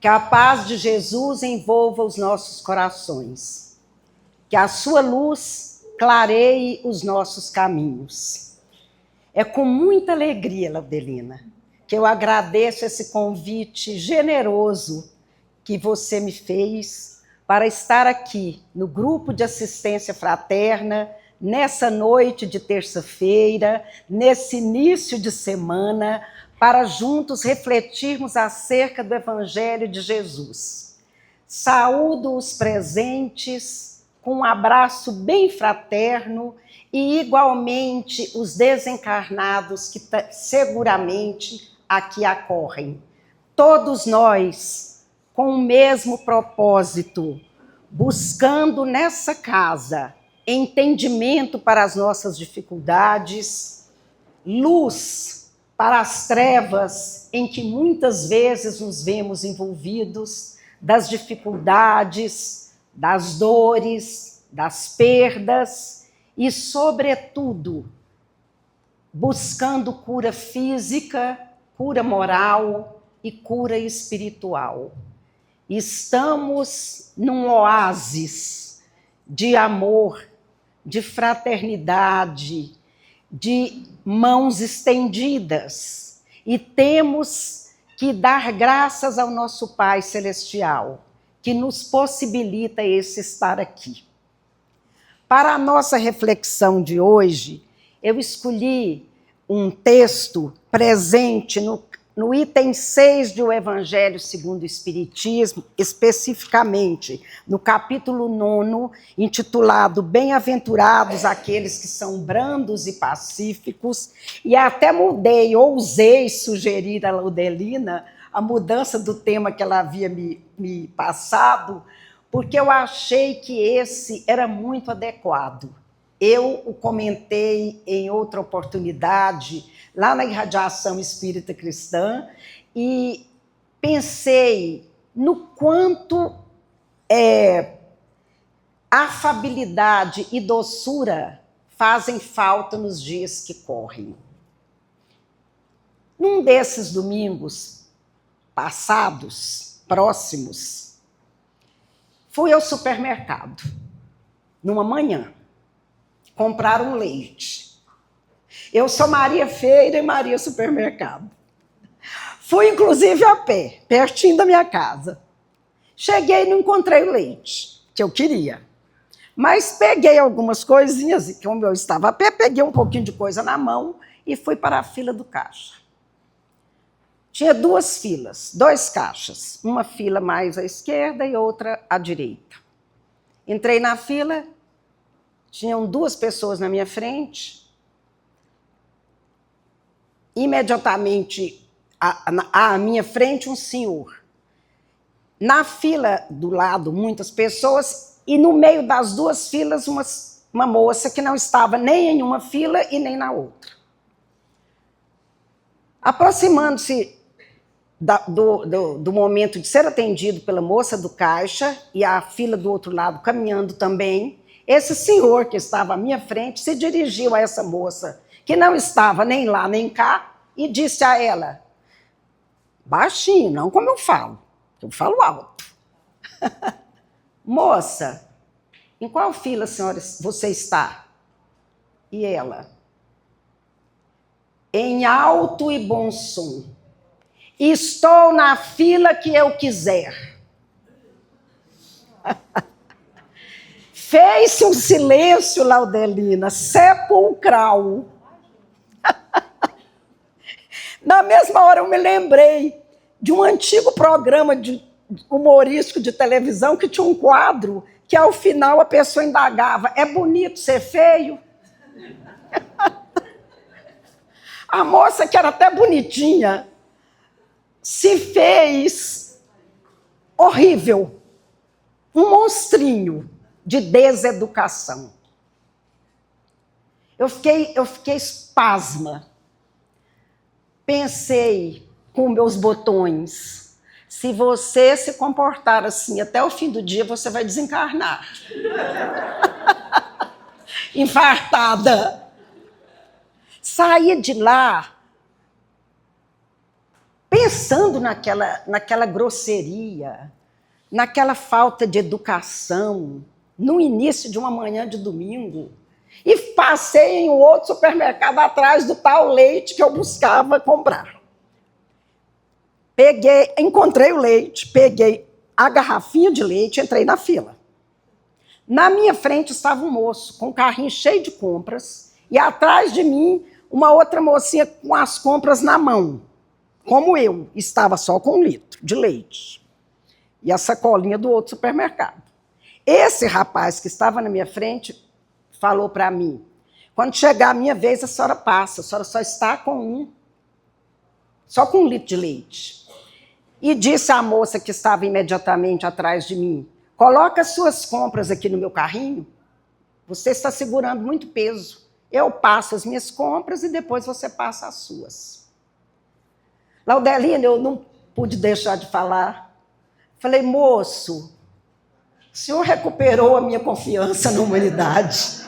Que a paz de Jesus envolva os nossos corações. Que a sua luz clareie os nossos caminhos. É com muita alegria, Laudelina, que eu agradeço esse convite generoso que você me fez para estar aqui no grupo de assistência fraterna, nessa noite de terça-feira, nesse início de semana, para juntos refletirmos acerca do Evangelho de Jesus. Saúdo os presentes com um abraço bem fraterno e, igualmente, os desencarnados que seguramente aqui acorrem. Todos nós com o mesmo propósito, buscando nessa casa entendimento para as nossas dificuldades, luz para as trevas em que muitas vezes nos vemos envolvidos, das dificuldades, das dores, das perdas e, sobretudo, buscando cura física, cura moral e cura espiritual. Estamos num oásis de amor, de fraternidade, de mãos estendidas, e temos que dar graças ao nosso Pai Celestial, que nos possibilita esse estar aqui. Para a nossa reflexão de hoje, eu escolhi um texto presente no item 6 do Evangelho segundo o Espiritismo, especificamente no capítulo 9, intitulado Bem-aventurados aqueles que são brandos e pacíficos, e até ousei sugerir a Laudelina a mudança do tema que ela havia me passado, porque eu achei que esse era muito adequado. Eu o comentei em outra oportunidade, lá na Irradiação Espírita Cristã, e pensei no quanto afabilidade e doçura fazem falta nos dias que correm. Num desses domingos passados, próximos, fui ao supermercado, numa manhã, comprar um leite. Eu sou Maria Feira e Maria Supermercado. Fui, inclusive, a pé, pertinho da minha casa. Cheguei e não encontrei o leite que eu queria. Mas peguei algumas coisinhas, e como eu estava a pé, peguei um pouquinho de coisa na mão e fui para a fila do caixa. Tinha duas filas, 2 caixas. Uma fila mais à esquerda e outra à direita. Entrei na fila, tinham 2 pessoas na minha frente. Imediatamente à minha frente, um senhor. Na fila do lado, muitas pessoas, e no meio das 2 filas, uma moça que não estava nem em uma fila e nem na outra. Aproximando-se do momento de ser atendido pela moça do caixa e a fila do outro lado caminhando também, esse senhor que estava à minha frente se dirigiu a essa moça, que não estava nem lá nem cá, e disse a ela, baixinho, não como eu falo alto. Moça, em qual fila, senhora, você está? E ela, em alto e bom som, estou na fila que eu quiser. Fez-se um silêncio, Laudelina, sepulcral. Na mesma hora eu me lembrei de um antigo programa humorístico de televisão que tinha um quadro que ao final a pessoa indagava, é bonito ser feio? A moça, que era até bonitinha, se fez horrível, um monstrinho de deseducação. Eu fiquei espasma. Pensei com meus botões, se você se comportar assim até o fim do dia, você vai desencarnar. Infartada. Saí de lá pensando naquela grosseria, naquela falta de educação, no início de uma manhã de domingo, e passei em um outro supermercado atrás do tal leite que eu buscava comprar. Encontrei o leite, peguei a garrafinha de leite e entrei na fila. Na minha frente estava um moço com um carrinho cheio de compras e atrás de mim uma outra mocinha com as compras na mão, como eu, estava só com 1 litro de leite e a sacolinha do outro supermercado. Esse rapaz que estava na minha frente falou para mim: quando chegar a minha vez, a senhora passa, a senhora só está com 1 litro de leite. E disse à moça que estava imediatamente atrás de mim: coloca suas compras aqui no meu carrinho, você está segurando muito peso. Eu passo as minhas compras e depois você passa as suas. Laudelina, eu não pude deixar de falar. Falei: moço, o senhor recuperou a minha confiança na humanidade.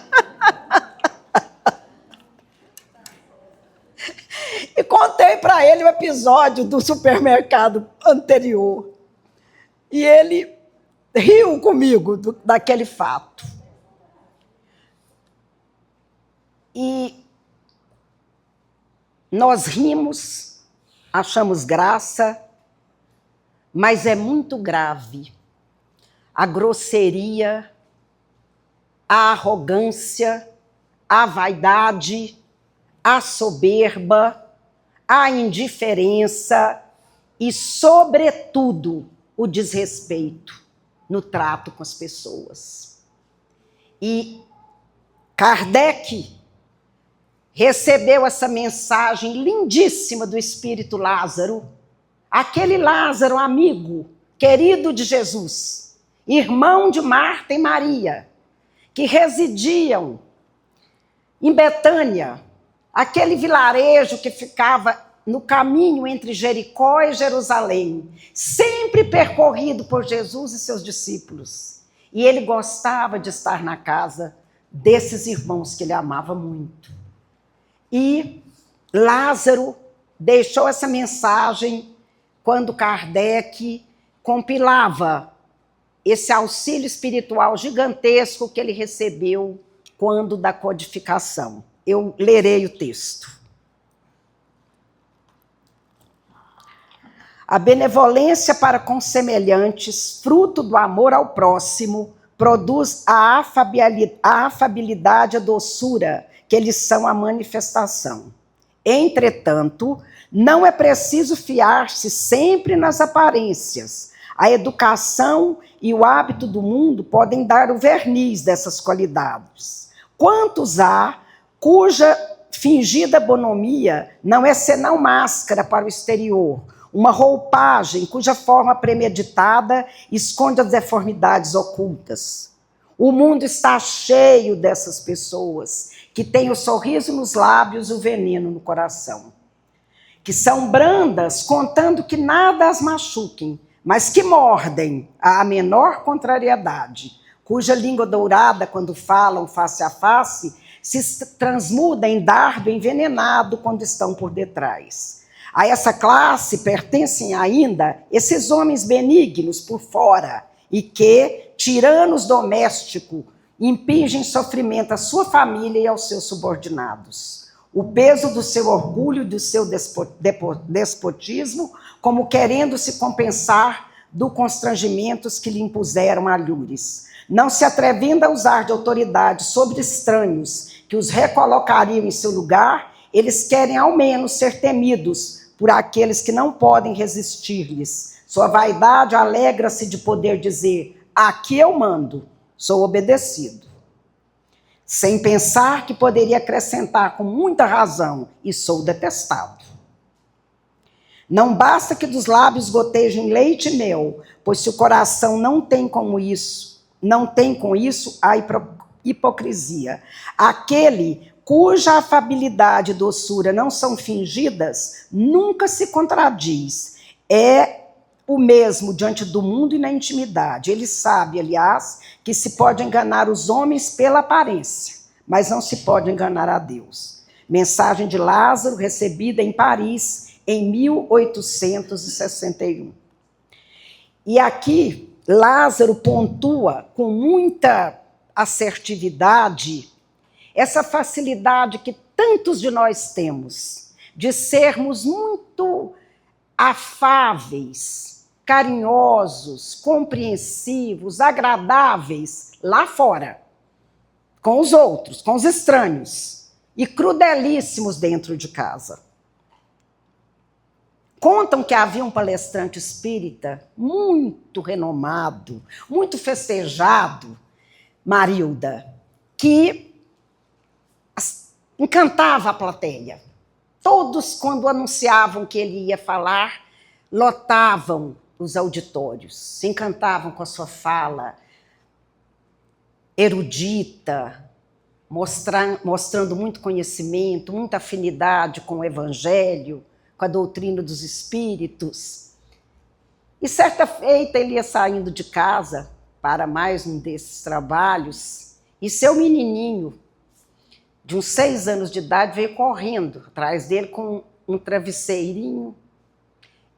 E contei para ele o episódio do supermercado anterior. E ele riu comigo daquele fato. E nós rimos, achamos graça, mas é muito grave a grosseria, a arrogância, a vaidade, a soberba, a indiferença e, sobretudo, o desrespeito no trato com as pessoas. E Kardec recebeu essa mensagem lindíssima do Espírito Lázaro, aquele Lázaro amigo, querido de Jesus, irmão de Marta e Maria, que residiam em Betânia, aquele vilarejo que ficava no caminho entre Jericó e Jerusalém, sempre percorrido por Jesus e seus discípulos. E ele gostava de estar na casa desses irmãos que ele amava muito. E Lázaro deixou essa mensagem quando Kardec compilava esse auxílio espiritual gigantesco que ele recebeu quando da codificação. Eu lerei o texto. A benevolência para com semelhantes, fruto do amor ao próximo, produz a afabilidade e a doçura, que eles são a manifestação. Entretanto, não é preciso fiar-se sempre nas aparências. A educação e o hábito do mundo podem dar o verniz dessas qualidades. Quantos há cuja fingida bonomia não é senão máscara para o exterior, uma roupagem cuja forma premeditada esconde as deformidades ocultas. O mundo está cheio dessas pessoas que têm o sorriso nos lábios e o veneno no coração, que são brandas, contando que nada as machuquem, mas que mordem à menor contrariedade, cuja língua dourada, quando falam face a face, se transmuda em dardo envenenado quando estão por detrás. A essa classe pertencem ainda esses homens benignos por fora e que, tiranos domésticos, impingem sofrimento à sua família e aos seus subordinados. O peso do seu orgulho e do seu despotismo, como querendo se compensar dos constrangimentos que lhe impuseram alhures. Não se atrevendo a usar de autoridade sobre estranhos que os recolocariam em seu lugar, eles querem ao menos ser temidos por aqueles que não podem resistir-lhes. Sua vaidade alegra-se de poder dizer: aqui eu mando, sou obedecido. Sem pensar que poderia acrescentar com muita razão: e sou detestado. Não basta que dos lábios gotejem leite e mel, pois se o coração não tem com isso a hipocrisia. Aquele cuja afabilidade e doçura não são fingidas, nunca se contradiz. É o mesmo diante do mundo e na intimidade. Ele sabe, aliás, que se pode enganar os homens pela aparência, mas não se pode enganar a Deus. Mensagem de Lázaro, recebida em Paris, em 1861. E aqui, Lázaro pontua com muita assertividade essa facilidade que tantos de nós temos de sermos muito afáveis, carinhosos, compreensivos, agradáveis lá fora, com os outros, com os estranhos, e crudelíssimos dentro de casa. Contam que havia um palestrante espírita muito renomado, muito festejado, Marilda, que encantava a plateia. Todos, quando anunciavam que ele ia falar, lotavam os auditórios, se encantavam com a sua fala erudita, mostrando muito conhecimento, muita afinidade com o Evangelho, com a doutrina dos espíritos. E certa feita ele ia saindo de casa para mais um desses trabalhos, e seu menininho, de uns 6 anos de idade, veio correndo atrás dele com um travesseirinho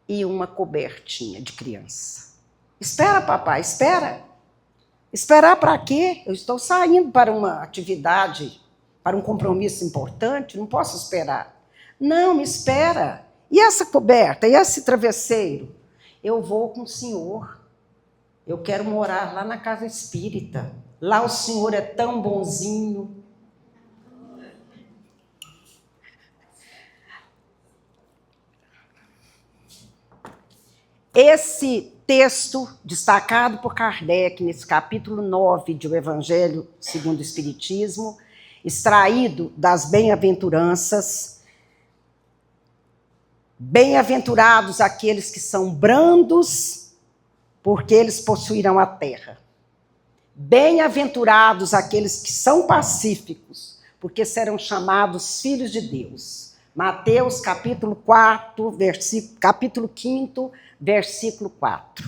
e uma cobertinha de criança. Espera, papai, espera. Esperar para quê? Eu estou saindo para uma atividade, para um compromisso importante, não posso esperar. Não, me espera. E essa coberta? E esse travesseiro? Eu vou com o senhor. Eu quero morar lá na casa espírita. Lá o senhor é tão bonzinho. Esse texto, destacado por Kardec nesse capítulo 9 de O Evangelho segundo o Espiritismo, extraído das bem-aventuranças, bem-aventurados aqueles que são brandos, porque eles possuirão a terra. Bem-aventurados aqueles que são pacíficos, porque serão chamados filhos de Deus. Mateus capítulo 4, capítulo 5, versículo 4.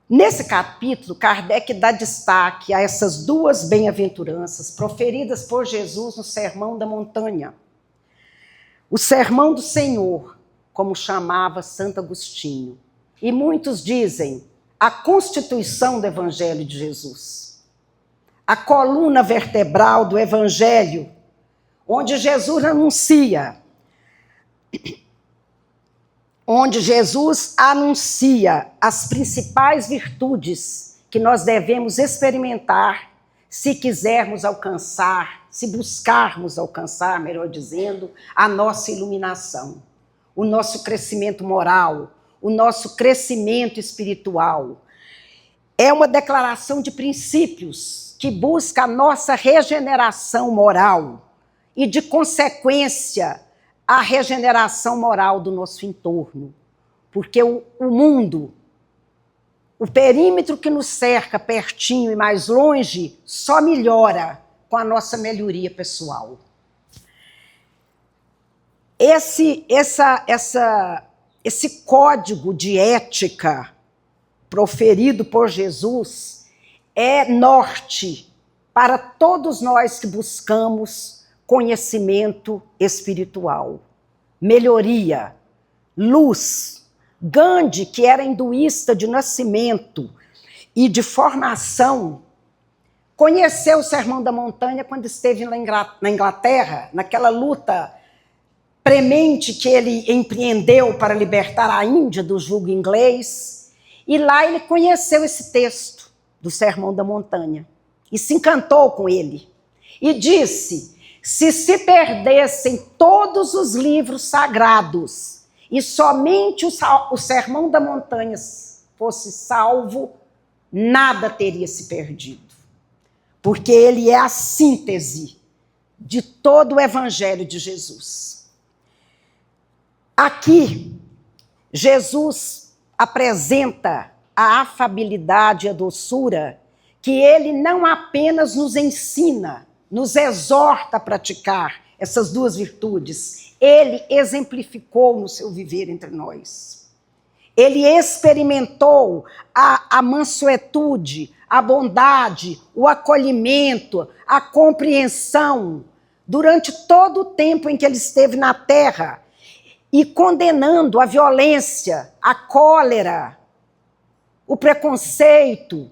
Nesse capítulo, Kardec dá destaque a essas duas bem-aventuranças proferidas por Jesus no Sermão da Montanha. O Sermão do Senhor, como chamava Santo Agostinho. E muitos dizem a constituição do Evangelho de Jesus. A coluna vertebral do Evangelho, onde Jesus anuncia as principais virtudes que nós devemos experimentar se quisermos alcançar, se buscarmos alcançar, melhor dizendo, a nossa iluminação, o nosso crescimento moral, o nosso crescimento espiritual. É uma declaração de princípios que busca a nossa regeneração moral e, de consequência, a regeneração moral do nosso entorno. Porque o mundo, o perímetro que nos cerca, pertinho e mais longe, só melhora com a nossa melhoria pessoal. Esse código de ética proferido por Jesus é norte para todos nós que buscamos conhecimento espiritual, melhoria, luz. Gandhi, que era hinduísta de nascimento e de formação, conheceu o Sermão da Montanha quando esteve na Inglaterra, naquela luta premente que ele empreendeu para libertar a Índia do jugo inglês, e lá ele conheceu esse texto do Sermão da Montanha e se encantou com ele e disse: se perdessem todos os livros sagrados e somente o Sermão da Montanha fosse salvo, nada teria se perdido. Porque ele é a síntese de todo o Evangelho de Jesus. Aqui, Jesus apresenta a afabilidade e a doçura que ele não apenas nos ensina, nos exorta a praticar essas duas virtudes, ele exemplificou no seu viver entre nós. Ele experimentou a mansuetude, a bondade, o acolhimento, a compreensão durante todo o tempo em que ele esteve na terra. e condenando a violência, a cólera, o preconceito,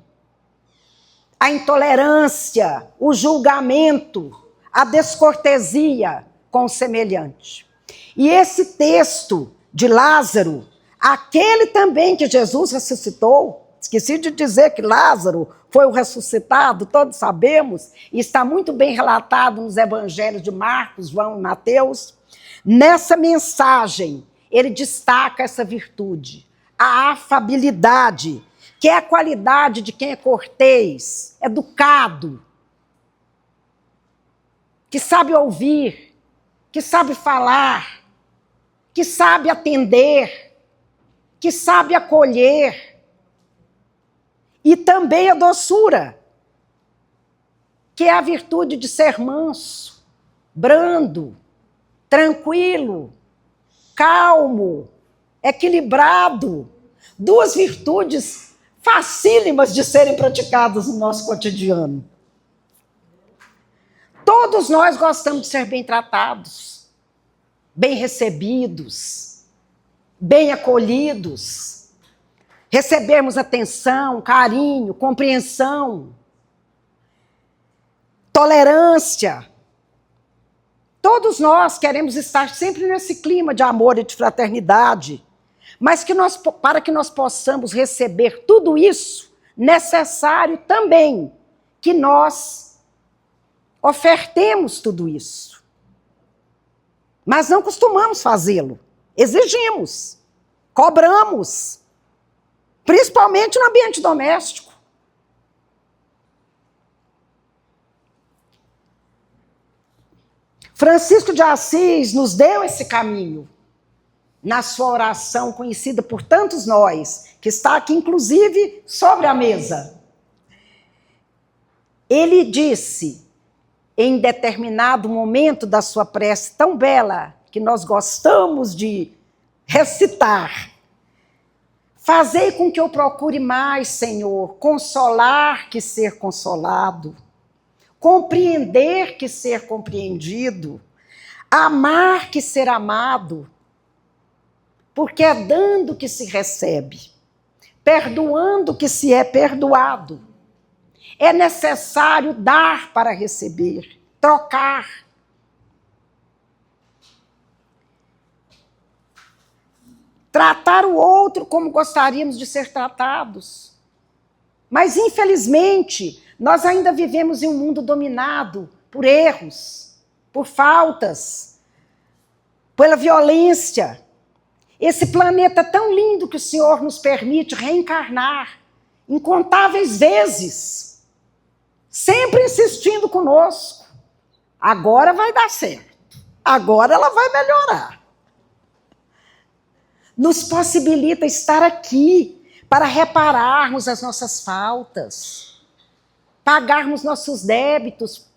a intolerância, o julgamento, a descortesia com o semelhante. E esse texto de Lázaro, aquele também que Jesus ressuscitou, esqueci de dizer que Lázaro foi o ressuscitado, todos sabemos, e está muito bem relatado nos evangelhos de Marcos, João e Mateus. Nessa mensagem, ele destaca essa virtude, a afabilidade, que é a qualidade de quem é cortês, educado, que sabe ouvir, que sabe falar, que sabe atender, que sabe acolher. E também a doçura, que é a virtude de ser manso, brando, tranquilo, calmo, equilibrado. Duas virtudes facílimas de serem praticadas no nosso cotidiano. Todos nós gostamos de ser bem tratados, bem recebidos, bem acolhidos. Recebemos atenção, carinho, compreensão, tolerância. Todos nós queremos estar sempre nesse clima de amor e de fraternidade, mas para que nós possamos receber tudo isso, necessário também que nós ofertemos tudo isso. Mas não costumamos fazê-lo. Exigimos, cobramos, principalmente no ambiente doméstico. Francisco de Assis nos deu esse caminho na sua oração conhecida por tantos nós, que está aqui inclusive sobre a mesa. Ele disse, em determinado momento da sua prece tão bela, que nós gostamos de recitar: fazei com que eu procure mais, Senhor, consolar que ser consolado, compreender que ser compreendido, amar que ser amado, porque é dando que se recebe, perdoando que se é perdoado. É necessário dar para receber, trocar. Tratar o outro como gostaríamos de ser tratados. Mas, infelizmente, nós ainda vivemos em um mundo dominado por erros, por faltas, pela violência. Esse planeta tão lindo que o Senhor nos permite reencarnar incontáveis vezes, sempre insistindo conosco. Agora vai dar certo. Agora ela vai melhorar. Nos possibilita estar aqui para repararmos as nossas faltas, pagarmos nossos débitos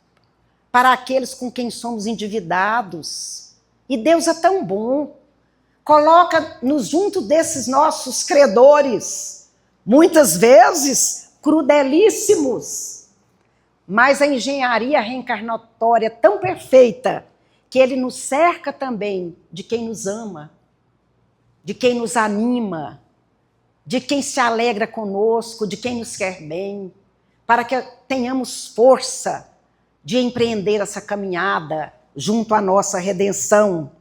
para aqueles com quem somos endividados. E Deus é tão bom. Coloca-nos junto desses nossos credores, muitas vezes crudelíssimos, mas a engenharia reencarnatória é tão perfeita que ele nos cerca também de quem nos ama, de quem nos anima, de quem se alegra conosco, de quem nos quer bem, para que tenhamos força de empreender essa caminhada junto à nossa redenção.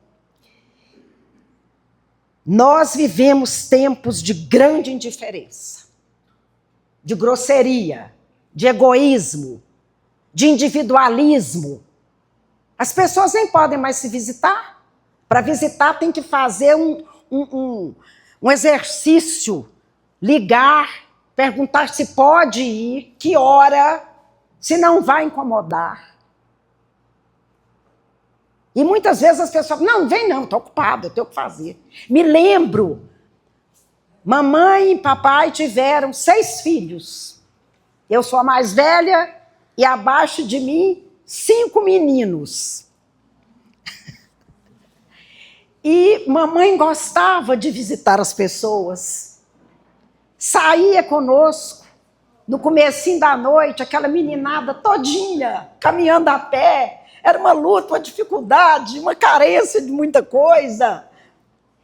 Nós vivemos tempos de grande indiferença, de grosseria, de egoísmo, de individualismo. As pessoas nem podem mais se visitar. Para visitar tem que fazer um exercício, ligar, perguntar se pode ir, que hora, se não vai incomodar. E muitas vezes as pessoas falam, não vem não, estou ocupada, eu tenho o que fazer. Me lembro, mamãe e papai tiveram 6 filhos. Eu sou a mais velha e abaixo de mim 5 meninos. E mamãe gostava de visitar as pessoas. Saía conosco, no comecinho da noite, aquela meninada todinha, caminhando a pé. Era uma luta, uma dificuldade, uma carência de muita coisa.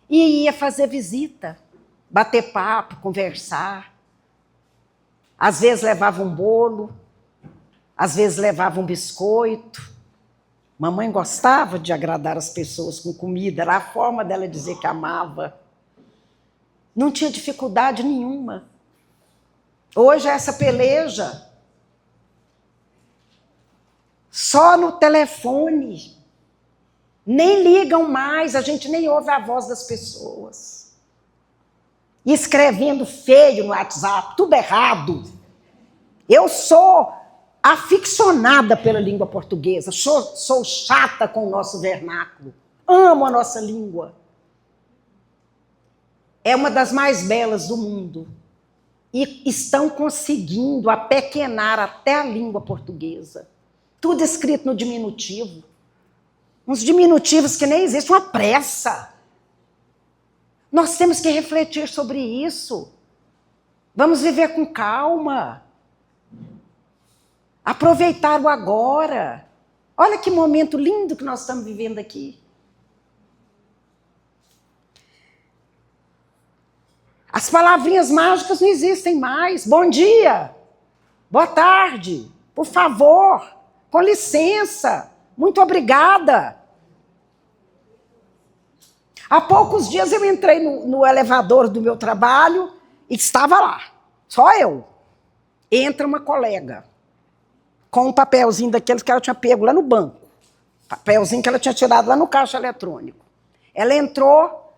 e ia fazer visita, bater papo, conversar. Às vezes levava um bolo, às vezes levava um biscoito. Mamãe gostava de agradar as pessoas com comida, era a forma dela dizer que amava. Não tinha dificuldade nenhuma. Hoje é essa peleja. Só no telefone. Nem ligam mais, a gente nem ouve a voz das pessoas. E escrevendo feio no WhatsApp, tudo errado. Eu sou aficionada pela língua portuguesa, sou chata com o nosso vernáculo. Amo a nossa língua. É uma das mais belas do mundo. E estão conseguindo apequenar até a língua portuguesa. Tudo escrito no diminutivo. Uns diminutivos que nem existem, uma pressa. Nós temos que refletir sobre isso. Vamos viver com calma. Aproveitar o agora. Olha que momento lindo que nós estamos vivendo aqui. As palavrinhas mágicas não existem mais. Bom dia, boa tarde, por favor, com licença, muito obrigada. Há poucos dias eu entrei no elevador do meu trabalho e estava lá, só eu. Entra uma colega com um papelzinho daqueles que ela tinha pego lá no banco. Papelzinho que ela tinha tirado lá no caixa eletrônico. Ela entrou,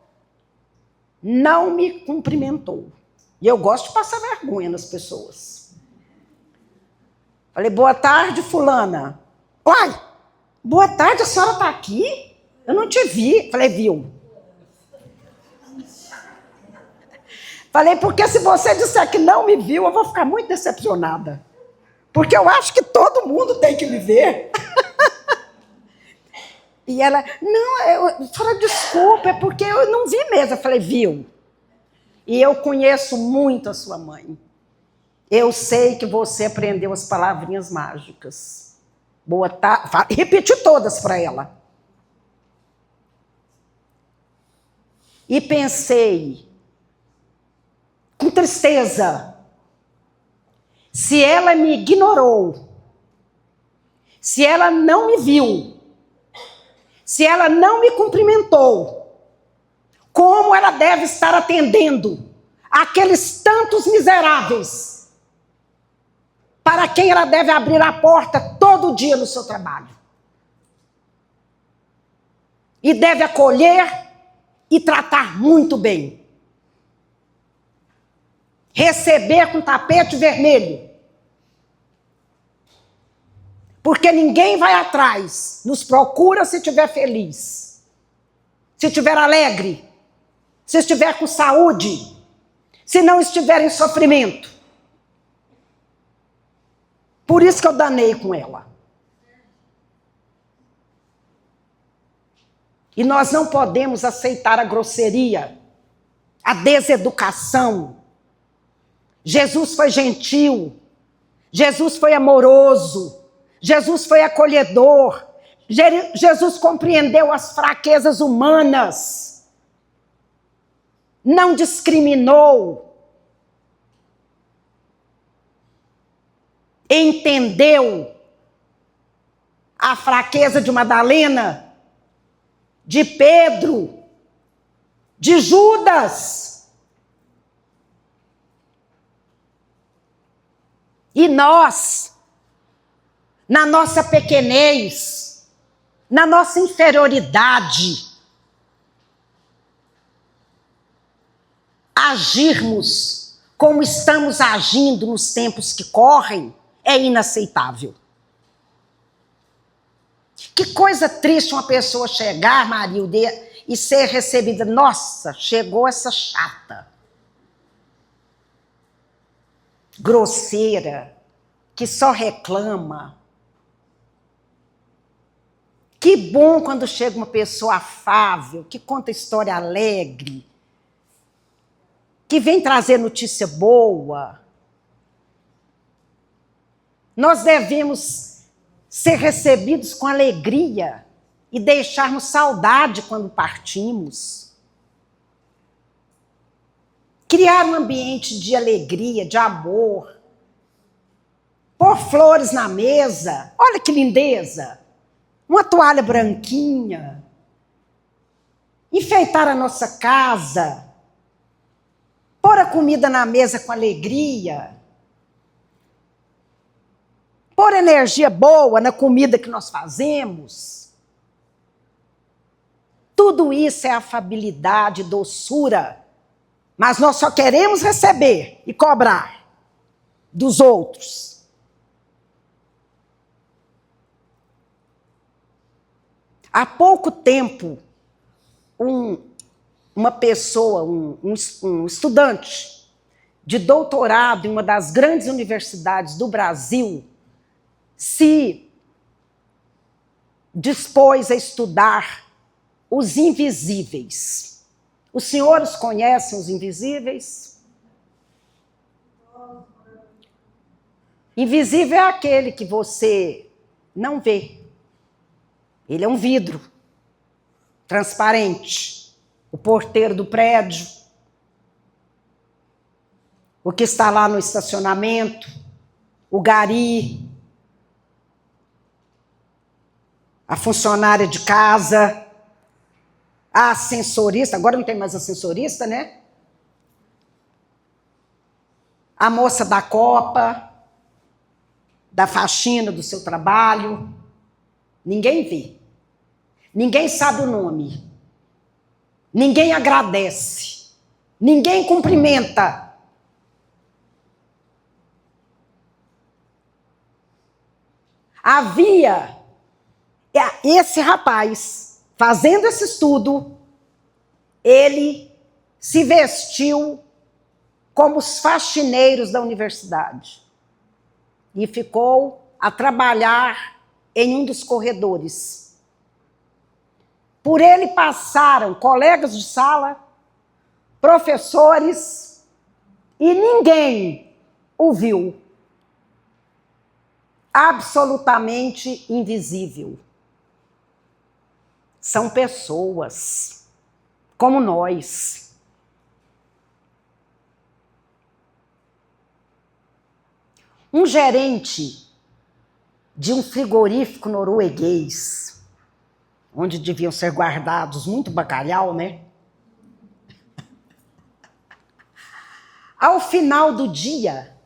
não me cumprimentou. E eu gosto de passar vergonha nas pessoas. Falei, boa tarde, fulana. Uai, boa tarde, a senhora está aqui? Eu não te vi. Falei, viu? Falei, porque se você disser que não me viu, eu vou ficar muito decepcionada. Porque eu acho que todo mundo tem que me ver. E ela, não, senhora, desculpa, é porque eu não vi mesmo. Eu falei, viu? E eu conheço muito a sua mãe. Eu sei que você aprendeu as palavrinhas mágicas. Boa tarde. Repeti todas para ela. E pensei, com tristeza, se ela me ignorou, se ela não me viu, se ela não me cumprimentou, como ela deve estar atendendo aqueles tantos miseráveis para quem ela deve abrir a porta todo dia no seu trabalho. E deve acolher e tratar muito bem. Receber com tapete vermelho. Porque ninguém vai atrás, nos procura se estiver feliz, se estiver alegre, se estiver com saúde, se não estiver em sofrimento. Por isso que eu danei com ela. E nós não podemos aceitar a grosseria, a deseducação. Jesus foi gentil, Jesus foi amoroso, Jesus foi acolhedor, Jesus compreendeu as fraquezas humanas, não discriminou, entendeu a fraqueza de Madalena, de Pedro, de Judas. E nós, na nossa pequenez, na nossa inferioridade, agirmos como estamos agindo nos tempos que correm, é inaceitável. Que coisa triste uma pessoa chegar, Marilda, e ser recebida. Nossa, chegou essa chata. Grosseira, que só reclama. Que bom quando chega uma pessoa afável, que conta história alegre, que vem trazer notícia boa. Nós devemos ser recebidos com alegria e deixarmos saudade quando partimos. criar um ambiente de alegria, de amor, pôr flores na mesa, olha que lindeza, uma toalha branquinha, enfeitar a nossa casa, pôr a comida na mesa com alegria, pôr energia boa na comida que nós fazemos. Tudo isso é afabilidade, doçura, mas nós só queremos receber e cobrar dos outros. Há pouco tempo, uma pessoa, um estudante de doutorado em uma das grandes universidades do Brasil, se dispôs a estudar os invisíveis. Os senhores conhecem os invisíveis? Invisível é aquele que você não vê. Ele é um vidro transparente. O porteiro do prédio, o que está lá no estacionamento, o gari, a funcionária de casa, a ascensorista, agora não tem mais ascensorista, né? A moça da copa, da faxina do seu trabalho. Ninguém vê. Ninguém sabe o nome. Ninguém agradece. Ninguém cumprimenta. Havia esse rapaz, fazendo esse estudo, ele se vestiu como os faxineiros da universidade e ficou a trabalhar em um dos corredores. Por ele passaram colegas de sala, professores, e ninguém o viu. Absolutamente invisível. São pessoas como nós. Um gerente de um frigorífico norueguês, onde deviam ser guardados muito bacalhau, né? Ao final do dia,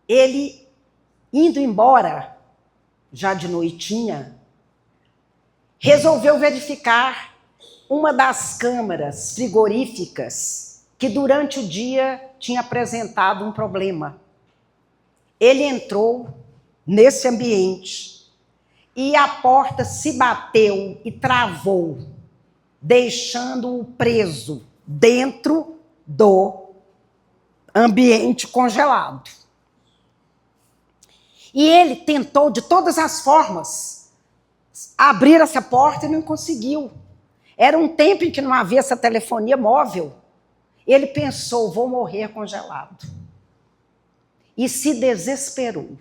ele indo embora, já de noitinha, resolveu verificar uma das câmaras frigoríficas que durante o dia tinha apresentado um problema. Ele entrou nesse ambiente e a porta se bateu e travou, deixando-o preso dentro do ambiente congelado. E ele tentou de todas as formas abrir essa porta e não conseguiu. Era um tempo em que não havia essa telefonia móvel. Ele pensou, vou morrer congelado. E se desesperou.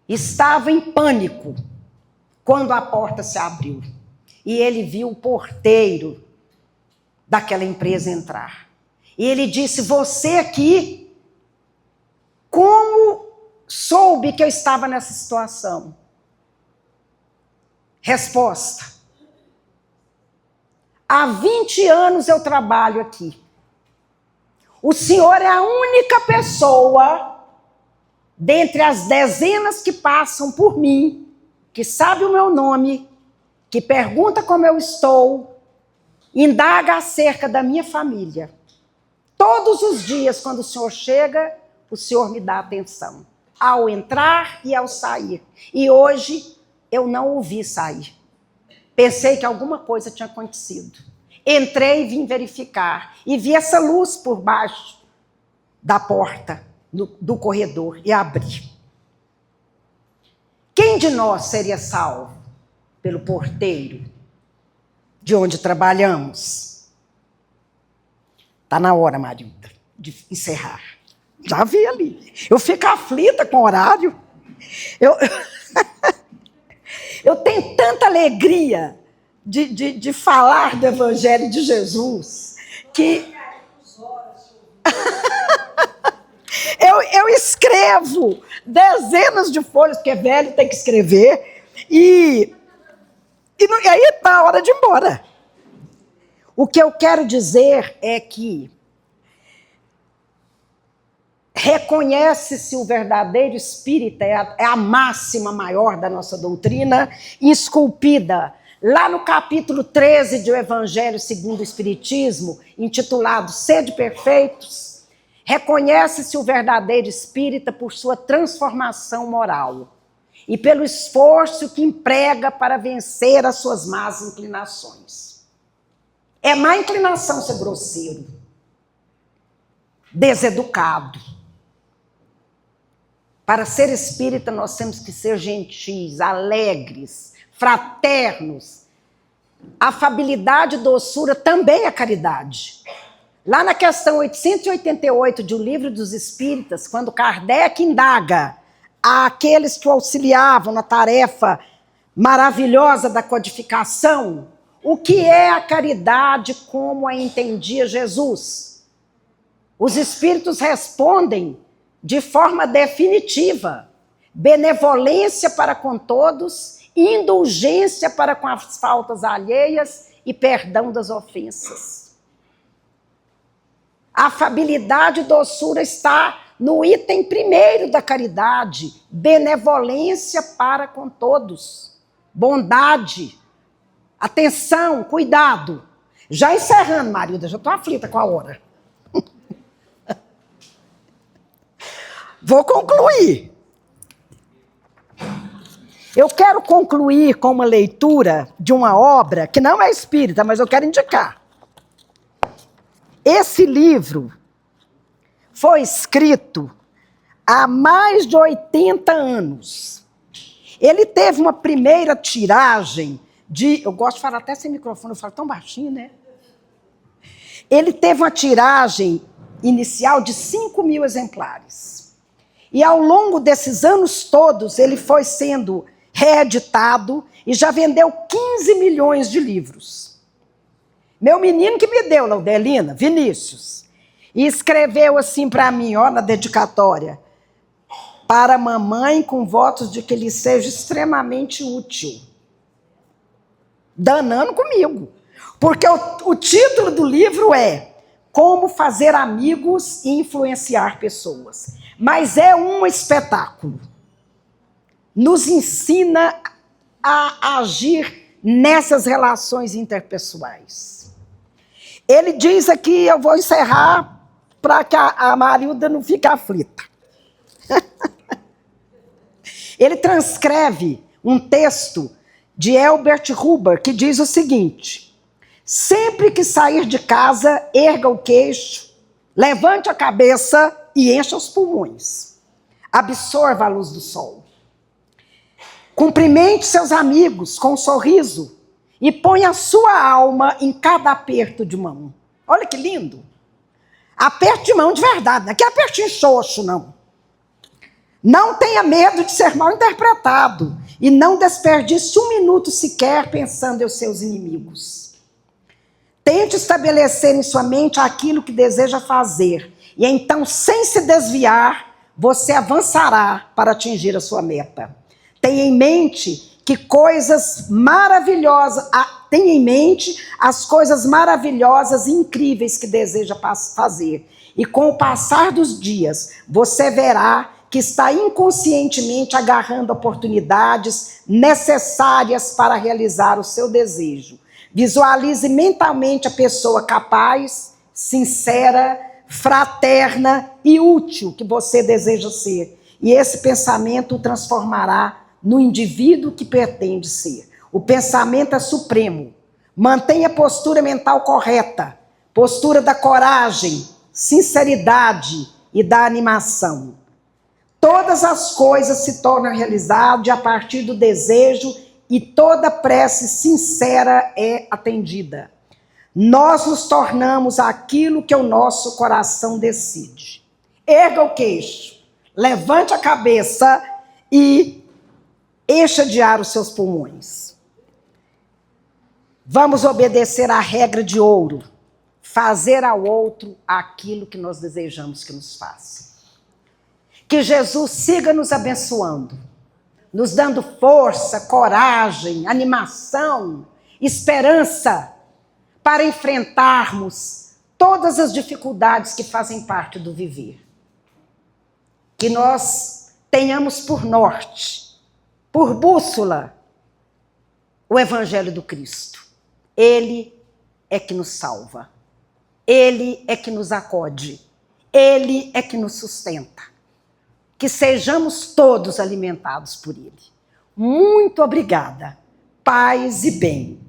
Estava em pânico quando a porta se abriu. E ele viu o porteiro daquela empresa entrar. E ele disse, você aqui, como soube que eu estava nessa situação? Resposta. Há 20 anos eu trabalho aqui. O senhor é a única pessoa, dentre as dezenas que passam por mim, que sabe o meu nome, que pergunta como eu estou, indaga acerca da minha família. Todos os dias, quando o senhor chega, o senhor me dá atenção, ao entrar e ao sair. E hoje eu não o vi sair. Pensei que alguma coisa tinha acontecido. Entrei e vim verificar. E vi essa luz por baixo da porta do corredor e abri. Quem de nós seria salvo pelo porteiro de onde trabalhamos? Está na hora, Marilda, de encerrar. Já vi ali. Eu fico aflita com o horário. Eu tenho tanta alegria de falar do Evangelho de Jesus que Eu escrevo dezenas de folhas, porque é velho, tem que escrever, e aí está a hora de ir embora. O que eu quero dizer é que reconhece-se o verdadeiro espírita, é a máxima maior da nossa doutrina, esculpida lá no capítulo 13 do Evangelho segundo o Espiritismo, intitulado Sede Perfeitos. Reconhece-se o verdadeiro espírita por sua transformação moral e pelo esforço que emprega para vencer as suas más inclinações. É má inclinação ser grosseiro, deseducado. Para ser espírita, nós temos que ser gentis, alegres, fraternos. Afabilidade e doçura também é caridade. Lá na questão 888 de O Livro dos Espíritas, quando Kardec indaga àqueles que o auxiliavam na tarefa maravilhosa da codificação, o que é a caridade como a entendia Jesus? Os espíritos respondem de forma definitiva: benevolência para com todos, indulgência para com as faltas alheias e perdão das ofensas. A afabilidade e doçura está no item primeiro da caridade: benevolência para com todos, bondade, atenção, cuidado. Já encerrando, Marilda, já estou aflita com a hora. Vou concluir. Eu quero concluir com uma leitura de uma obra que não é espírita, mas eu quero indicar. Esse livro foi escrito há mais de 80 anos. Ele teve uma primeira tiragem de... Eu gosto de falar até sem microfone, eu falo tão baixinho, né? Ele teve uma tiragem inicial de 5.000 exemplares. E ao longo desses anos todos, ele foi sendo reeditado e já vendeu 15 milhões de livros. Meu menino que me deu, Laudelina, Vinícius, e escreveu assim para mim, ó, na dedicatória: para a mamãe, com votos de que lhe seja extremamente útil. Danando comigo. Porque o título do livro é Como Fazer Amigos e Influenciar Pessoas. Mas é um espetáculo. Nos ensina a agir nessas relações interpessoais. Ele diz aqui, eu vou encerrar para que a Marilda não fique aflita. Ele transcreve um texto de Elbert Hubbard que diz o seguinte: sempre que sair de casa, erga o queixo, levante a cabeça e encha os pulmões. Absorva a luz do sol. Cumprimente seus amigos com um sorriso e ponha a sua alma em cada aperto de mão. Olha que lindo. Aperto de mão de verdade, não é que apertinho xoxo, não. Não tenha medo de ser mal interpretado e não desperdice um minuto sequer pensando em seus inimigos. Tente estabelecer em sua mente aquilo que deseja fazer e então, sem se desviar, você avançará para atingir a sua meta. Tenha em mente que coisas maravilhosas, tenha em mente as coisas maravilhosas e incríveis que deseja fazer. E com o passar dos dias, você verá que está inconscientemente agarrando oportunidades necessárias para realizar o seu desejo. Visualize mentalmente a pessoa capaz, sincera, fraterna e útil que você deseja ser. E esse pensamento o transformará no indivíduo que pretende ser. O pensamento é supremo. Mantenha a postura mental correta, postura da coragem, sinceridade e da animação. Todas as coisas se tornam realizadas a partir do desejo e toda prece sincera é atendida. Nós nos tornamos aquilo que o nosso coração decide. Erga o queixo, levante a cabeça e encha de ar os seus pulmões. Vamos obedecer à regra de ouro. fazer ao outro aquilo que nós desejamos que nos faça. Que Jesus siga nos abençoando, nos dando força, coragem, animação, esperança para enfrentarmos todas as dificuldades que fazem parte do viver. Que nós tenhamos por norte, por bússola, o Evangelho do Cristo. Ele é que nos salva. Ele é que nos acode. Ele é que nos sustenta. Que sejamos todos alimentados por Ele. Muito obrigada. Paz e bem.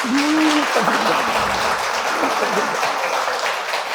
Muito obrigada. Muito obrigada.